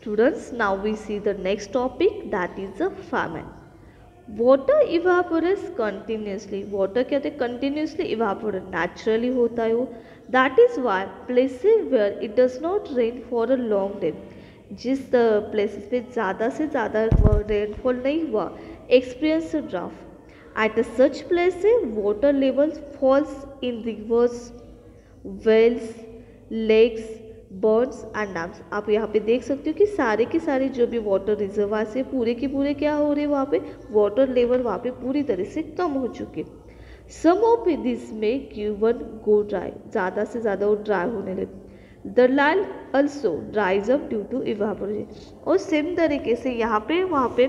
Students, now we see the next topic, that is the famine. Water evaporates continuously. Water क्या होता है? Continuously evaporate. Naturally होता है वो. That is why places where it does not rain for a long time, जिस places पे ज़्यादा से ज़्यादा rainfall नहीं हुआ, experience a drought. At such places, water level falls in rivers, wells, lakes, birds and dams. आप यहाँ पे देख सकते हो कि सारे के सारे जो भी वाटर रिजर्वायर से पूरे के पूरे क्या हो रहे हैं, वहाँ पे वाटर लेवल वहाँ पे पूरी तरह से कम हो चुके. सम ऑफ दिस में गिवन गो ड्राई, ज़्यादा से ज़्यादा वो ड्राई होने लगे. The land also dries up due to evaporation. और सेम तरीके से यहाँ पे वहाँ पे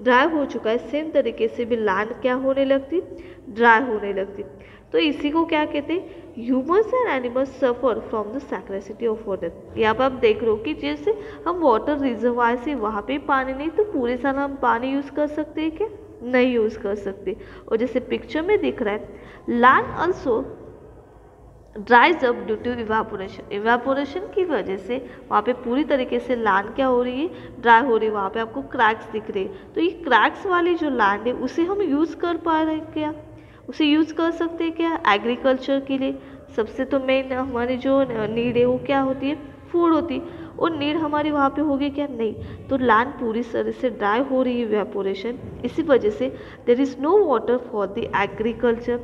ड्राई हो चुका है, सेम तरीके से भी लैंड क्या होने लगती, ड्राई होने लगती. तो इसी को क्या कहते हैं, humans and animals suffer from the scarcity of water. यहाँ पर आप देख रहे हो कि जैसे हम वाटर रिजर्वायर से वहाँ पे पानी नहीं, तो पूरे साल हम पानी यूज़ कर सकते हैं क्या, नहीं यूज़ कर सकते. और जैसे पिक्चर में दिख रहा है, land also dries up due to evaporation. Evaporation की वजह से वहाँ पे पूरी तरीके से लैंड क्या हो रही है, ड्राई हो रही है. वहाँ पे आपको क्रैक्स दिख रहे हैं. तो ये क्रैक्स वाली जो लैंड है उसे हम यूज़ कर पा रहे हैं क्या, उसे यूज़ कर सकते हैं क्या एग्रीकल्चर के लिए. सबसे तो मेन हमारी जो नीड है वो क्या होती है, फूड होती है. और नीड हमारी वहाँ पे होगी क्या, नहीं. तो लैंड पूरी तरह से ड्राई हो रही है, इवेपोरेशन. इसी वजह से there is no water for the agriculture.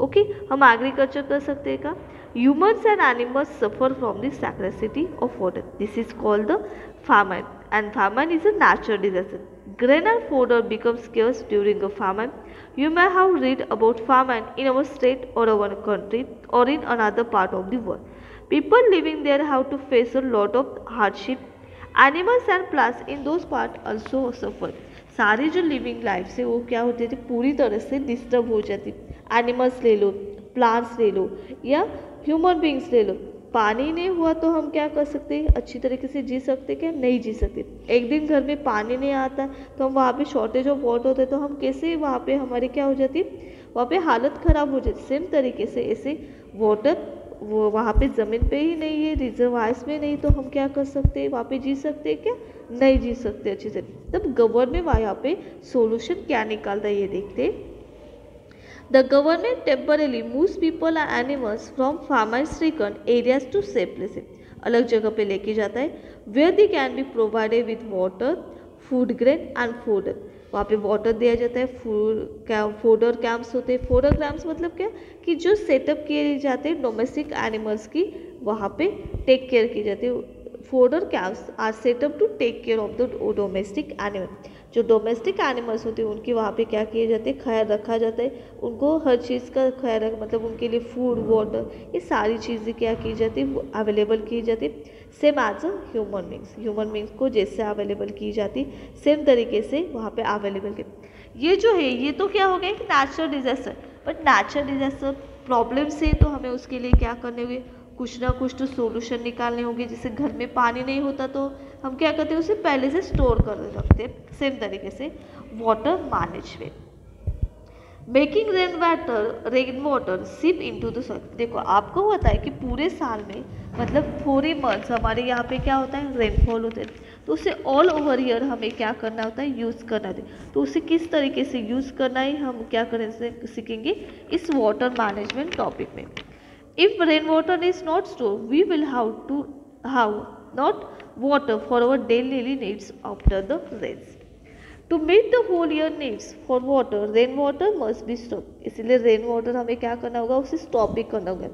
Okay, हम एग्रीकल्चर कर सकते हैं क्या. Humans and animals suffer from the scarcity of water. This is called the famine, and famine is a natural disaster. Grain and fodder become scarce during a famine. You may have read about famine in our state or our country or in another part of the world. People living there have to face a lot of hardship. Animals and plants in those parts also suffer. सारी जो living life है वो क्या होती थी, पूरी तरह से डिस्टर्ब हो जाती. एनिमल्स ले लो, प्लांट्स ले लो, या ह्यूमन बींग्स ले लो. पानी नहीं हुआ तो हम क्या कर सकते हैं, अच्छी तरीके से जी सकते क्या, नहीं जी सकते. एक दिन घर में पानी नहीं आता तो हम वहाँ पे शॉर्टेज ऑफ वाटर होते तो हम कैसे वहाँ पे हमारी क्या हो जाती, वहाँ पे हालत ख़राब हो जाती. सेम तरीके से ऐसे वाटर वो वहाँ पे ज़मीन पे ही नहीं है, रिजर्वायर्स में नहीं, तो हम क्या कर सकते हैं, वहाँ पे जी सकते हैं क्या, नहीं जी सकते अच्छे से. तब गवर्नमेंट यहाँ पे सोल्यूशन क्या निकालता है ये देखते. The government temporarily moves people and animals from famine-stricken areas to safe places. अलग जगह पे लेके जाता है, where they can be provided with water, food grain and fodder. वहाँ पे वाटर दिया जाता है, फोडर कैंप्स होते हैं. फोडर कैंप्स मतलब क्या, कि जो सेटअप किए जाते हैं डोमेस्टिक एनिमल्स की, वहाँ पे टेक केयर की जाती है. Fodder camps are set up to take care of the domestic animal. जो डोमेस्टिक एनिमल्स होते हैं उनकी वहाँ पे क्या किए जाते हैं, ख्याल रखा जाता है. उनको हर चीज़ का ख्याल रख, मतलब उनके लिए फूड, वाटर, ये सारी चीज़ें क्या की जाती है, अवेलेबल की जाती है. Same as a human beings, human beings को जैसे अवेलेबल की जाती सेम तरीके से वहाँ पे अवेलेबल की. ये जो है ये तो क्या हो गया कि natural disaster. But natural disaster problem से तो हमें उसके लिए क्या करने होंगे, कुछ ना कुछ तो सोल्यूशन निकालने होंगे. जैसे घर में पानी नहीं होता तो हम क्या करते हैं, उसे पहले से स्टोर कर रखते हैं. सेम तरीके से water management, making rain water seep into the soil. देखो आपको होता है कि पूरे साल में मतलब 4 मंथ्स हमारे यहाँ पे क्या होता है, रेनफॉल होते हैं. तो उसे ऑल ओवर ईयर हमें क्या करना होता है, यूज़ करना होता है. तो उसे किस तरीके से यूज़ करना है हम क्या करें सीखेंगे इस वाटर मैनेजमेंट टॉपिक में. If rainwater is not stored, we will have not water for our daily needs after the rains. To meet the whole year needs for water, rainwater must be stopped. इसलिए rainwater हमें क्या करना होगा, उसे stop भी करना होगा.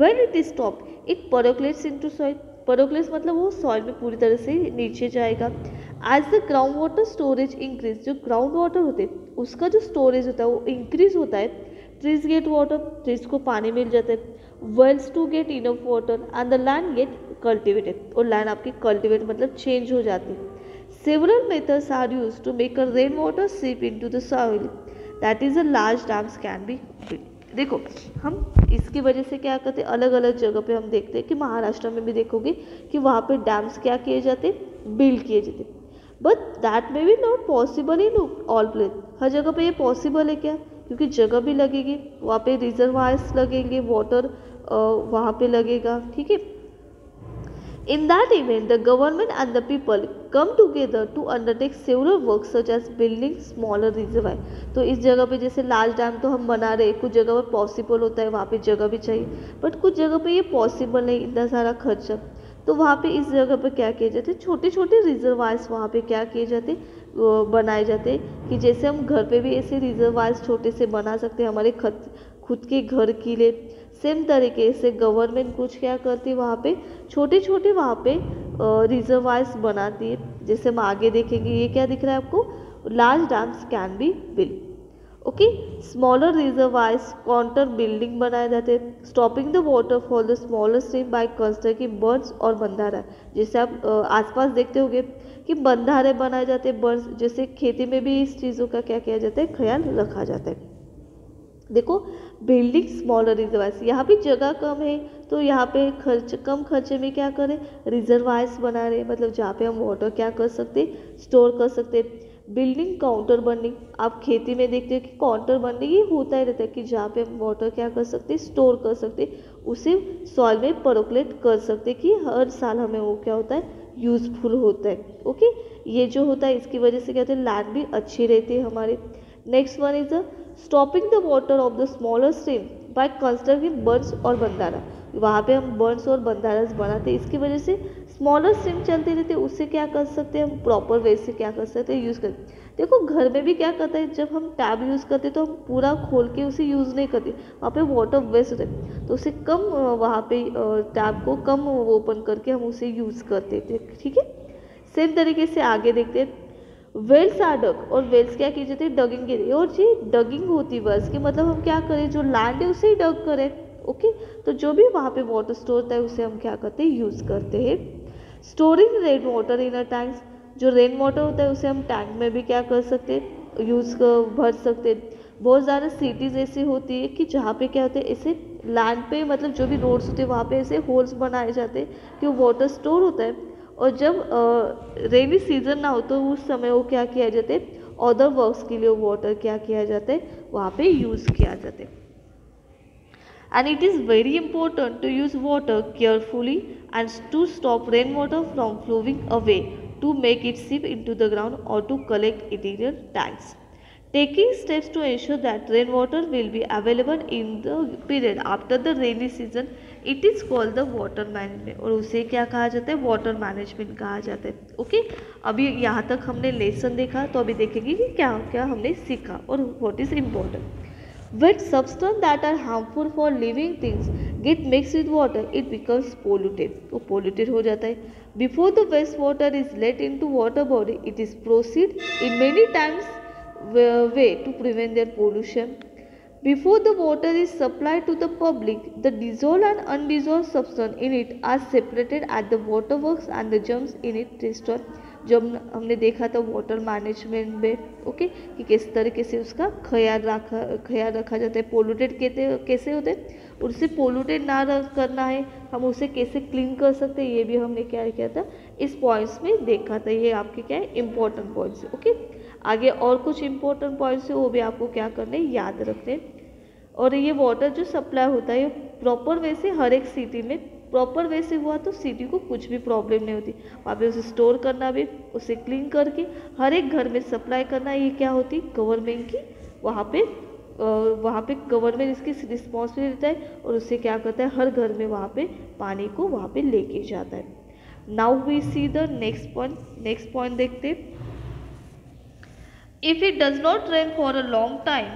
When it is stopped, it percolates into soil. Percolates मतलब वो soil में पूरी तरह से नीचे जाएगा. As the ground water storage increase, जो ground water होते हैं उसका जो storage होता है वो increase होता है. Trees get water, trees को पानी मिल जाता है. Wells to get enough water and the land get cultivated. और land आपकी cultivate मतलब change हो जाती है. Several methods are used to make a rainwater seep into the soil. That is, a large dams can be built. देखो हम इसकी वजह से क्या करते हैं, अलग अलग जगह पे हम देखते हैं कि महाराष्ट्र में भी देखोगे कि वहाँ पे डैम्स क्या किए जाते, बिल्ड किए जाते. But that may be not possible in all place. हर जगह पे ये पॉसिबल है क्या, क्योंकि जगह भी लगेगी, वहाँ पे रिजर्वायर्स लगेंगे, वाटर वहाँ पे लगेगा. ठीक है, In that event, the government and the people come together to undertake several works such as building smaller reservoir. तो इस जगह पे जैसे लार्ज डैम तो हम बना रहे, कुछ जगह पर पॉसिबल होता है, वहाँ पे जगह भी चाहिए, बट कुछ जगह पे ये पॉसिबल नहीं, इतना सारा खर्चा, तो वहाँ पे इस जगह पे क्या किए जाते, छोटे छोटे रिजर्वायर्स वहाँ पे क्या किए जाते, बनाए जाते, कि जैसे हम घर पे भी ऐसे रिजर्वायर्स छोटे से बना सकते हैं हमारे खुद के घर के लिए। सेम तरीके से गवर्नमेंट कुछ क्या करती है, वहाँ पे छोटे छोटे वहाँ पे रिजर्वायर्स बनाती है। जैसे हम आगे देखेंगे, ये क्या दिख रहा है आपको, large dams can be build, okay. Smaller reservoirs counter building बनाए जाते हैं, stopping the water for the smaller stream by constructing bunds और बंधारा। जैसे आप आसपास देखते होंगे कि बंधारे बनाए जाते हैं, बर्ड्स, जैसे खेती में भी इस चीज़ों का क्या किया जाता है, ख्याल रखा जाता है। देखो, बिल्डिंग स्मॉलर रिजर्वायर्स, यहाँ भी जगह कम है तो यहाँ पे कम खर्चे में क्या करें, रिजर्वायर्स बना रहे, मतलब जहाँ पे हम वाटर क्या कर सकते, स्टोर कर सकते। बिल्डिंग काउंटर बर्निंग, आप खेती में देखते हो कि काउंटर बर्निंग ये होता ही रहता है कि जहाँ पे हम वाटर क्या कर सकते, स्टोर कर सकते, उसे सॉइल में परकोलेट कर सकते कि हर साल हमें वो क्या होता है, यूजफुल होता है, ओके। ये जो होता है इसकी वजह से क्या होता है, लैंड भी अच्छी रहती है हमारे। Next one is the stopping the water of the smaller stream by constructing bunds और बंधारा। वहाँ पे हम बर्न्स और बंधारास बनाते हैं, इसकी वजह से स्मॉलर स्ट्रीम चलते रहते हैं, उससे क्या कर सकते हैं हम, प्रॉपर वे से क्या कर सकते हैं, यूज़ करते। देखो, घर में भी क्या करते हैं, जब हम टैब यूज़ करते हैं तो हम पूरा खोल के उसे यूज़ नहीं करते, वहाँ पे वाटर वेस्ट होता है, तो उसे कम वहाँ पे टैब को कम ओपन करके हम उसे यूज़ करते थे, ठीक है। सेम तरीके से आगे देखते हैं, वेल्स आर डग, और वेल्स क्या की जाती है, डगिंग के लिए, और जी डगिंग होती है वर्स कि मतलब हम क्या करें, जो लैंड है उसे ही डग करें, ओके। तो जो भी वहाँ पे वाटर स्टोर होता है उसे हम क्या करते हैं, यूज़ करते हैं। Storing rain water in a tanks, जो रेन वाटर होता है उसे हम टैंक में भी क्या कर सकते हैं, भर सकते हैं। बहुत ज़्यादा सिटीज़ ऐसी होती है कि जहाँ पे क्या होते हैं, ऐसे लैंड पे, मतलब जो भी रोड्स होते हैं वहाँ पे ऐसे होल्स बनाए जाते हैं कि वो वाटर स्टोर होता है, और जब रेनी सीजन ना हो तो उस समय वो क्या किया जाता है, अदर वर्क्स के लिए वो वाटर क्या किया जाता है, वहाँ पे यूज़ किया जाता है। And it is very important to use water carefully and to stop rainwater from flowing away, to make it seep into the ground or to collect it in your tanks. Taking steps to ensure that rainwater will be available in the period after the rainy season, it is called the water management, और उसे क्या कहा जाता है, water management कहा जाता है, okay. अभी यहाँ तक हमने लेसन देखा, तो अभी देखेंगे कि क्या क्या हमने सीखा और what is important. When substances that are harmful for living things get mixed with water, it becomes polluted. वो polluted हो जाता है. Before the wastewater is let into water body, it is proceed in many times way to prevent their pollution. Before the water is supplied to the public, the dissolved and undissolved substance in it are separated at the water works and the germs in it destroyed. जो हमने देखा था water management में, okay, कि किस तरीके से उसका ख्याल रखा जाता है। पोल्यूटेड कैसे होते हैं, उससे पोल्यूटेड ना करना है, हम उसे कैसे क्लीन कर सकते हैं, ये भी हमने क्या किया था, इस पॉइंट्स में देखा था। ये आपके क्या है, इंपॉर्टेंट पॉइंट्स है, ओके। आगे और कुछ इंपॉर्टेंट पॉइंट्स है वो भी आपको क्या करने, याद रखते हैं। और ये वाटर जो सप्लाई होता है प्रॉपर वे से हर एक सिटी में प्रॉपर वे से हुआ तो सिटी को कुछ भी प्रॉब्लम नहीं होती। वहाँ पे उसे स्टोर करना भी, उसे क्लीन करके हर एक घर में सप्लाई करना, ये क्या होती गवर्नमेंट की, वहाँ पे गवर्नमेंट इसकी रिस्पॉन्सिबिलिटी रहता है, और उससे क्या करता है, हर घर में वहाँ पे पानी को वहाँ पे लेके जाता है। Now we see the next point देखते। If it does not rain for a long time,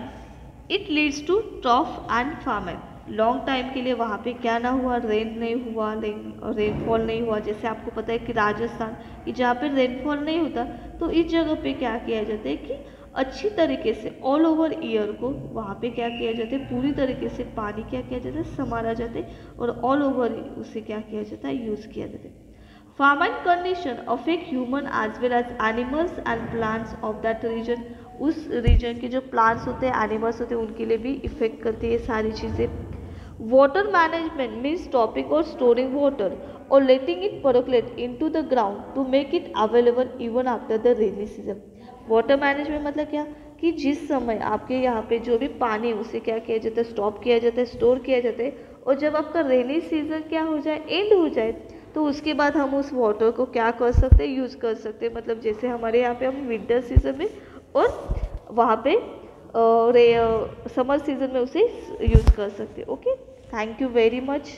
it leads to drought and farming. Long time के लिए वहाँ पे क्या ना हुआ, रेन नहीं हुआ, रेनफॉल नहीं हुआ। जैसे आपको पता है कि राजस्थान कि जहाँ पे रेनफॉल नहीं होता, तो इस जगह पे क्या किया जाता है कि अच्छी तरीके से ऑल ओवर ईयर को वहाँ पे क्या किया जाता है, पूरी तरीके से पानी क्या किया जाता है, संभाला जाता है, और ऑल ओवर उसे क्या किया जाता है, यूज़ किया जाता है। Farming condition affect human as well as animals and plants of that region. उस रीजन के जो प्लांट्स होते हैं, एनिमल्स होते हैं, उनके लिए भी इफेक्ट करती है सारी चीज़ें। वाटर मैनेजमेंट मीन्स स्टॉपिंग और स्टोरिंग वाटर और letting it percolate into the ground to make it available even after the rainy season. Water management मतलब क्या, कि जिस समय आपके यहाँ पे जो भी पानी उसे क्या किया जाता है, स्टॉप किया जाता है, स्टोर किया जाता है, और जब आपका रेनी सीजन क्या हो जाए, एंड हो जाए, तो उसके बाद हम उस वाटर को क्या कर सकते हैं, यूज़ कर सकते हैं। मतलब जैसे हमारे यहाँ पे हम विंटर सीजन में और वहाँ पे समर सीजन में उसे यूज़ कर सकते हैं। Okay, thank you very much.